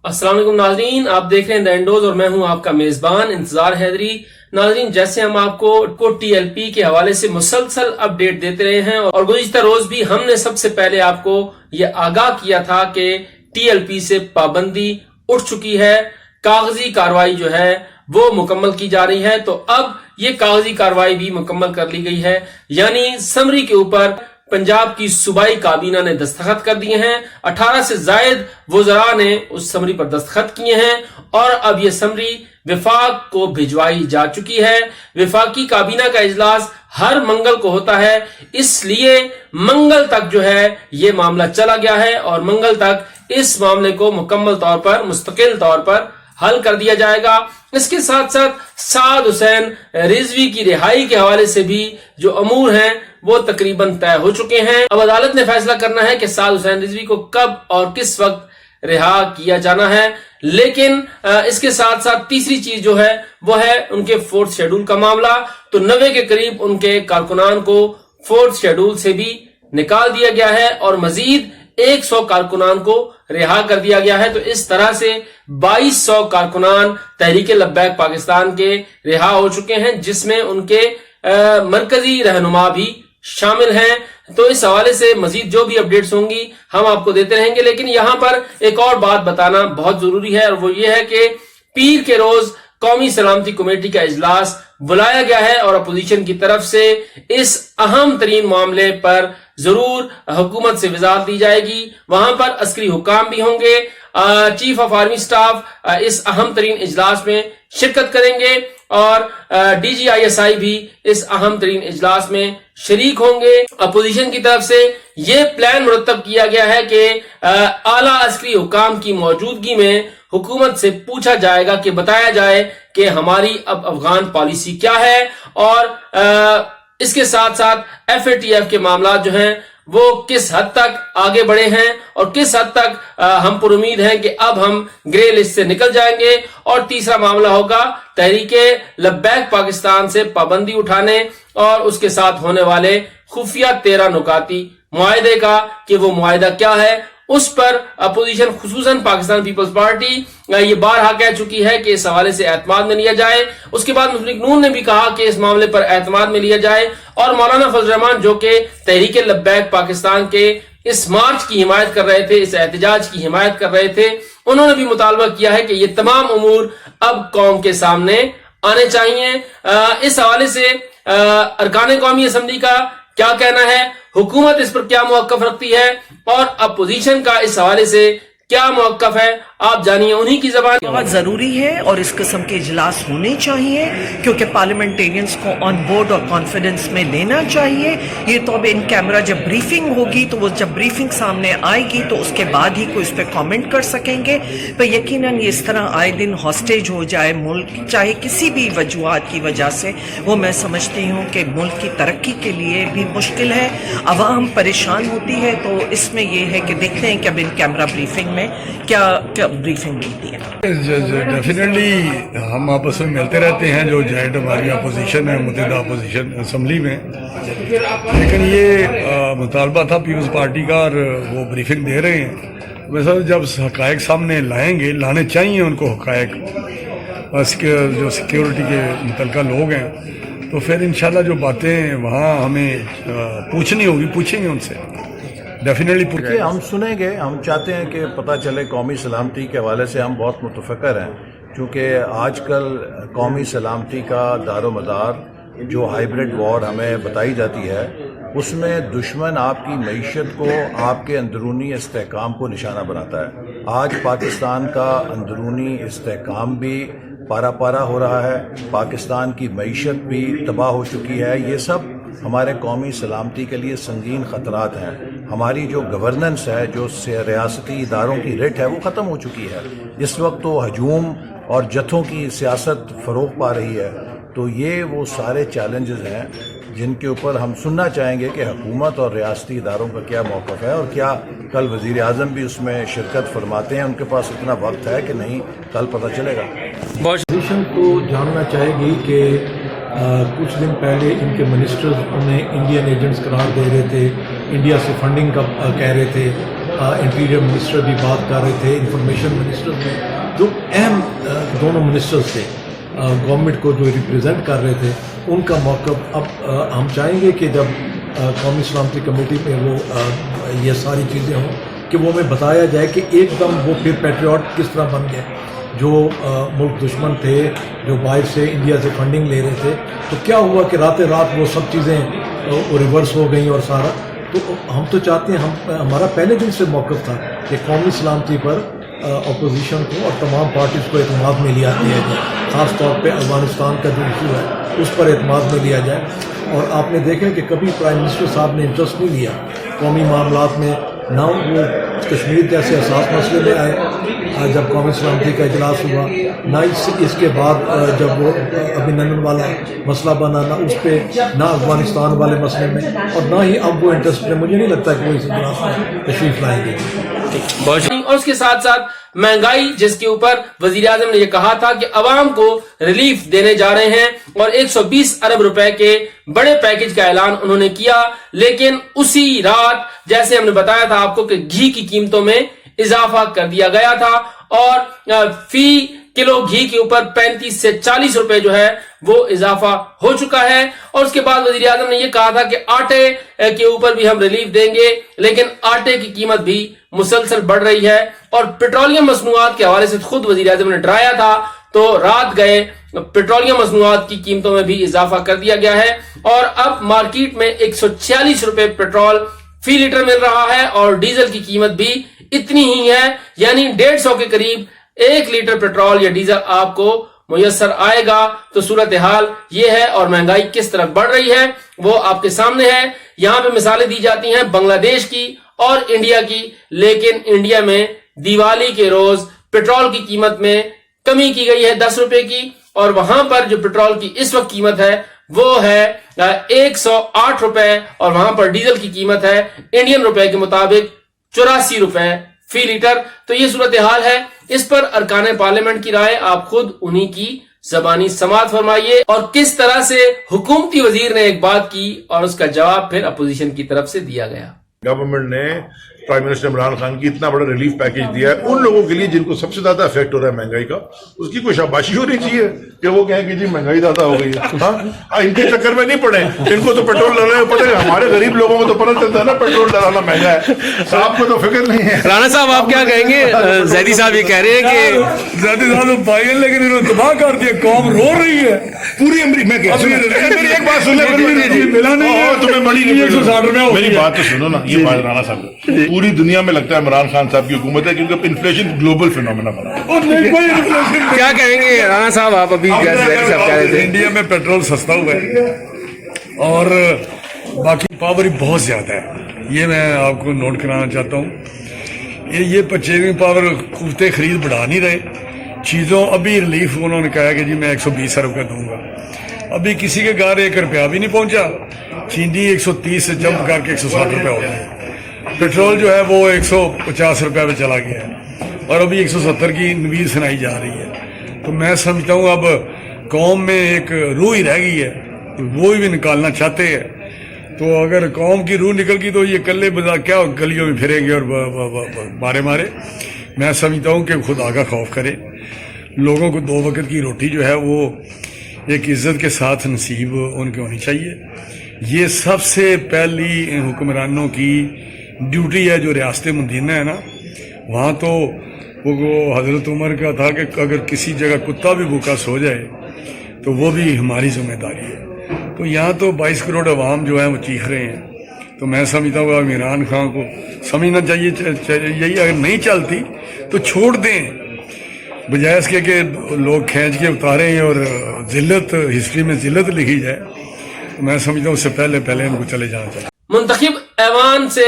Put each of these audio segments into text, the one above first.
अस्सलाम वालेकुम नाजरीन, आप देख रहे हैं द इंडोज और मैं हूं आपका मेजबान इंतजार हैदरी। नाजरीन, जैसे हम आपको टीएलपी के हवाले से मुसलसल अपडेट देते रहे हैं और गुज़िश्ता रोज भी हमने सबसे पहले आपको ये आगाह किया था कि टीएलपी से पाबंदी उठ चुकी है, कागजी कार्रवाई जो है वो मुकम्मल की जा रही है। तो अब ये कागजी कार्रवाई भी मुकम्मल कर ली गई है, यानी समरी के ऊपर पंजाब की सूबाई काबीना ने दस्तखत कर दिए हैं। 18 से जायद वज़रा ने उस समरी पर दस्तखत किए हैं और अब ये समरी विफाक को भिजवाई जा चुकी है। विफाकी काबीना का इजलास हर मंगल को होता है, इसलिए मंगल तक जो है ये मामला चला गया है और मंगल तक इस मामले को मुकम्मल तौर पर मुस्तकिल तौर पर हल कर दिया जाएगा। इसके साथ साथ साद हुसैन रिजवी की रिहाई के हवाले से भी जो अमूर हैं वो तकरीबन तय हो चुके हैं। अब अदालत ने फैसला करना है कि साद हुसैन रिजवी को कब और किस वक्त रिहा किया जाना है। लेकिन इसके साथ साथ तीसरी चीज जो है वो है उनके 4th शेड्यूल का मामला। तो 90 के करीब उनके कारकुनान को 4th शेड्यूल से भी निकाल दिया गया है और मजीद 100 कारकुनान को रिहा कर दिया गया है। तो इस तरह से 2200 कारकुनान तहरीक लब्बैक पाकिस्तान के रिहा हो चुके हैं, जिसमें उनके मरकजी रहनुमा भी शामिल हैं। तो इस हवाले से मजीद जो भी अपडेट्स होंगी हम आपको देते रहेंगे। लेकिन यहाँ पर एक और बात बताना बहुत जरूरी है और वो ये है कि पीर के रोज कौमी सलामती कमेटी का इजलास बुलाया गया है और अपोजिशन की तरफ से इस अहम तरीन मामले पर जरूर हुकूमत से वजाहत दी जाएगी। वहां पर अस्करी हुकाम भी होंगे, चीफ ऑफ आर्मी स्टाफ इस अहम तरीन इजलास में शिरकत करेंगे और DGISI भी इस अहम तरीन इजलास में शरीक होंगे। अपोजिशन की तरफ से ये प्लान मुरतब किया गया है कि आला अस्करी हुकाम की मौजूदगी में हुकूमत से पूछा जाएगा कि बताया जाए कि हमारी अब अफगान पॉलिसी क्या है और इसके साथ साथ FATF के मामला जो हैं वो किस हद तक आगे बढ़े हैं और किस हद तक हम पर उम्मीद हैं कि अब हम ग्रे लिस्ट से निकल जाएंगे। और तीसरा मामला होगा तहरीके लब्बैक पाकिस्तान से पाबंदी उठाने और उसके साथ होने वाले खुफिया 13 नुकाती मुआहदे का कि वो मुआहदा क्या है। उस पर अपोजिशन खुसूसन पाकिस्तान पीपल्स पार्टी ये बारहा कह चुकी है कि इस हवाले से एतमाद में लिया जाए। उसके बाद मुस्लिम लीग नून ने भी कहा कि इस मामले पर एतमाद में लिया जाए और मौलाना फजल रहमान जो कि तहरीक लब्बैक पाकिस्तान के इस मार्च की हिमायत कर रहे थे, इस एहतजाज की हिमायत कर रहे थे, उन्होंने भी मुतालबा किया है कि ये तमाम उमूर अब कौम के सामने आने चाहिए। इस हवाले से अरकान कौमी असम्बली का क्या कहना है, हुकूमत इस पर क्या मौक़िफ़ रखती है और अपोजिशन का इस हवाले से क्या मौक़िफ़ है, आप जानिए उन्हीं की ज़बान। बहुत ज़रूरी है और इस किस्म के इजलास होने चाहिए क्योंकि पार्लियामेंटेरियंस को ऑन बोर्ड और कॉन्फिडेंस में लेना चाहिए। ये तो अब इन कैमरा जब ब्रीफिंग होगी तो वो जब ब्रीफिंग सामने आएगी तो उसके बाद ही कोई इस पर कॉमेंट कर सकेंगे। पर यकीनन ये इस तरह आए दिन हॉस्टेज हो जाए मुल्क, चाहे किसी भी वजूहात की वजह से, वो मैं समझती हूँ कि मुल्क की तरक्की के लिए भी मुश्किल है, अवाम परेशान होती है। तो इसमें ये है कि देखते हैं कि अब इन कैमरा ब्रीफिंग में क्या ब्रीफिंग मिलती है। डेफिनेटली हम आपस में मिलते रहते हैं, जो जॉइंट हमारी अपोजिशन है मुतहदा अपोजिशन असम्बली में, लेकिन ये मुतालबा था पीपल्स पार्टी का और वो ब्रीफिंग दे रहे हैं। वैसे जब हकायक सामने लाएंगे, लाने चाहिए उनको हकायक, जो सिक्योरिटी के मुतल्लिका लोग हैं, तो फिर इंशाल्लाह जो बातें वहाँ हमें पूछनी होगी पूछेंगे उनसे, डेफिनेटली हम सुनेंगे। हम चाहते हैं कि पता चले कौमी सलामती के हवाले से हम बहुत मुतफक्र हैं, क्योंकि आजकल कौमी सलामती का दारोमदार जो हाइब्रिड वॉर हमें बताई जाती है, उसमें दुश्मन आपकी मईशत को, आपके अंदरूनी इस्तेहकाम को निशाना बनाता है। आज पाकिस्तान का अंदरूनी इस्तेहकाम भी पारा पारा हो रहा है, पाकिस्तान की मईशत भी तबाह हो चुकी है। ये सब हमारे कौमी सलामती के लिए संगीन ख़तरात हैं। हमारी जो गवर्नेंस है, जो रियासती इदारों की रिट है, वो ख़त्म हो चुकी है। इस वक्त तो हजूम और जत्थों की सियासत फ़रोग पा रही है। तो ये वो सारे चैलेंजेस हैं जिनके ऊपर हम सुनना चाहेंगे कि हुकूमत और रियासती इदारों का क्या मौक़िफ़ है और क्या कल वज़ीर आज़म भी उसमें शिरकत फरमाते हैं, उनके पास इतना वक्त है कि नहीं, कल पता चलेगा। अपोजिशन को जानना चाहेगी कि कुछ दिन पहले इनके मिनिस्टर्स उन्हें इंडियन एजेंट्स करार दे रहे थे, इंडिया से फंडिंग का कह रहे थे, इंटीरियर मिनिस्टर भी बात कर रहे थे, इंफॉर्मेशन मिनिस्टर ने दोनों मिनिस्टर्स थे गवर्नमेंट को जो रिप्रेजेंट कर रहे थे, उनका मौक़िफ़ अब हम चाहेंगे कि जब कौमी सलामती कमेटी में वो ये सारी चीज़ें हों कि वो हमें बताया जाए कि एकदम वो फिर पैट्रियट किस तरह बन गए, जो मुल्क दुश्मन थे, जो बाहर से इंडिया से फंडिंग ले रहे थे, तो क्या हुआ कि रात रात वो सब चीज़ें रिवर्स हो गई और सारा। तो हम तो चाहते हैं, हमारा पहले दिन से मौक़िफ़ था कि कौमी सलामती पर अपोजिशन को और तमाम पार्टीज़ को एतमाद में लिया जाए, ख़ास तौर पे अफ़गानिस्तान का जो इशू है उस पर एतमाद में लिया जाए। और आपने देखा कि कभी प्राइम मिनिस्टर साहब ने इंटरेस्ट नहीं लिया कौमी मामलात में, ना वो कश्मीर जैसे हसास मसले में आए जब कौमी सलामती का इजलास हुआ, ना इसके बाद जब वो अभिनंदन वाला मसला बना, ना उस पर, ना अफगानिस्तान वाले मसले में, और ना ही अब वो इंटरेस्ट में, मुझे नहीं लगता कि वो इस इजलास में तशरीफ लाएंगे। और उसके साथ साथ महंगाई, जिसके ऊपर वजीर आजम ने यह कहा था कि अवाम को रिलीफ देने जा रहे हैं और 120 अरब रुपए के बड़े पैकेज का ऐलान उन्होंने किया, लेकिन उसी रात जैसे हमने बताया था आपको कि घी की कीमतों में इजाफा कर दिया गया था और फी किलो घी के ऊपर 35 से 40 रुपए जो है वो इजाफा हो चुका है। और उसके बाद वजीर आजम ने यह कहा था कि आटे के ऊपर भी हम रिलीफ देंगे, लेकिन आटे की कीमत भी मुसलसल बढ़ रही है और पेट्रोलियम मसनूआत के हवाले से खुद वजीर आजम ने डराया था, तो रात गए पेट्रोलियम मसनूआत की कीमतों में भी इजाफा कर दिया गया है और अब मार्केट में 146 रुपए पेट्रोल फी लीटर मिल रहा है और डीजल की कीमत भी इतनी ही है, यानी 150 के करीब 1 लीटर पेट्रोल या डीजल आपको मुयस्सर आएगा। तो सूरत हाल ये है और महंगाई किस तरह बढ़ रही है वो आपके सामने है। यहाँ पे मिसालें दी जाती हैं बांग्लादेश की और इंडिया की, लेकिन इंडिया में दिवाली के रोज पेट्रोल की कीमत में कमी की गई है 10 रुपए की और वहां पर जो पेट्रोल की इस वक्त कीमत है वो है 108 रुपए और वहां पर डीजल की कीमत है इंडियन रुपए के मुताबिक 84 रुपए फी लीटर। तो ये सूरत हाल है। इस पर अरकान पार्लियामेंट की राय आप खुद उन्हीं की ज़बानी समाअत फरमाइए और किस तरह से हुकूमती वजीर ने एक बात की और उसका जवाब फिर अपोजिशन की तरफ से दिया गया। गवर्नमेंट ने प्राइम मिनिस्टर इमरान खान की इतना बड़ा रिलीफ पैकेज दिया है उन लोगों के लिए जिनको सबसे ज्यादा इफेक्ट हो रहा है महंगाई का, उसकी कोई शाबाशी होनी चाहिए कि वो कहें कि जी महंगाई ज्यादा हो गई है। हाँ, इनके चक्कर में नहीं पड़े, इनको तो पेट्रोल डलाना पता है, हमारे गरीब लोगों को तो पता चलता है ना पेट्रोल डलाना महंगा है, आपको तो फिक्र नहीं है। राणा साहब आप क्या कहेंगे? जैदी साहब ये कह रहे हैं कि जैदी साहब तो भाई है, लेकिन इन्होंने तबाह कर दिया, कौम रो रही है पूरी मैं मेरी एक बात सुन ले, मिला नहीं है तुम्हें बड़ी 160 रुपया, मेरी बात तो सुनो ना, ये बात राणा साहब पूरी दुनिया में लगता है इमरान खान साहब की हुकूमत है क्योंकि इन्फ्लेशन ग्लोबल फिनोमेना बना। क्या कहेंगे राणा साहब आप? अभी जैदी साहब कह रहे थे इंडिया में पेट्रोल सस्ता हुआ है और बाकी पावर बहुत ज्यादा है, ये मैं आपको नोट कराना चाहता हूँ। ये परचेजिंग पावर कुफ्ते खरीद बढ़ा नहीं रहे चीज़ों। अभी रिलीफ उन्होंने कहा कि जी मैं 120 अरब का दूंगा, अभी किसी के घर 1 रुपया भी नहीं पहुंचा। चीनी 130 से जंप करके 160 रुपया हो गया, पेट्रोल जो है वो 150 रुपये पे चला गया है और अभी 170 की नवीद सुनाई जा रही है। तो मैं समझता हूँ अब कौम में एक रूह ही रह गई है, वो भी निकालना चाहते हैं। तो अगर कौम की रूह निकल गई तो ये कल्ले बजा क्या गलियों में फिरेंगे और मारे मारे। मैं समझता हूँ कि खुदा का खौफ करे, लोगों को 2 वक्त की रोटी जो है वो एक इज्जत के साथ नसीब उनके होनी चाहिए। ये सबसे पहली हुक्मरानों की ड्यूटी है। जो रियासत मदीना है ना, वहाँ तो वो हजरत उमर का था कि अगर किसी जगह कुत्ता भी भूखा सो जाए तो वो भी हमारी जिम्मेदारी है। तो यहाँ तो 22 करोड़ अवाम जो है वो चीख रहे हैं। तो मैं समझता हूँ इमरान खान को समझना चाहिए यही, अगर नहीं चलती तो छोड़ दें, बजाय इसके कि लोग खींच के उतारें और जिल्लत हिस्ट्री में जिल्लत लिखी जाए। तो मैं समझता हूँ उससे पहले उनको चले जाना चाहिए। मुंतखिब ऐवान से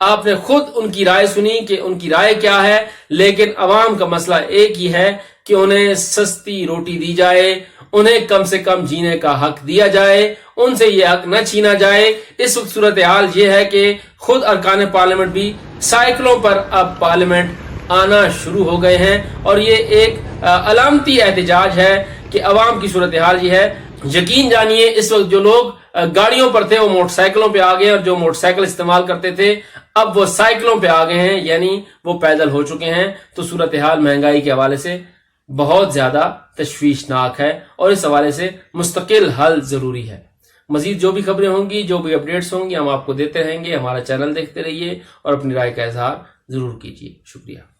आपने खुद उनकी राय सुनी कि उनकी राय क्या है, लेकिन अवाम का मसला एक ही है कि उन्हें सस्ती रोटी दी जाए, उन्हें कम से कम जीने का हक दिया जाए, उनसे ये हक न छीना जाए। इस वक्त सूरत हाल ये है कि खुद अरकान पार्लियामेंट भी साइकिलों पर अब पार्लियामेंट आना शुरू हो गए हैं और ये एक अलामती एहतजाज है कि अवाम की सूरत हाल ये है। यकीन जानिए इस वक्त जो लोग गाड़ियों पर थे वो मोटरसाइकिलों पे आ गए और जो मोटरसाइकिल इस्तेमाल करते थे अब वो साइकिलों पे आ गए हैं, यानी वो पैदल हो चुके हैं। तो सूरत हाल महंगाई के हवाले से بہت زیادہ تشویشناک ہے اور اس حوالے سے مستقل حل ضروری ہے۔ مزید جو بھی خبریں ہوں گی، جو بھی اپڈیٹس ہوں گی، ہم آپ کو دیتے رہیں گے۔ ہمارا چینل دیکھتے رہیے اور اپنی رائے کا اظہار ضرور کیجیے۔ شکریہ۔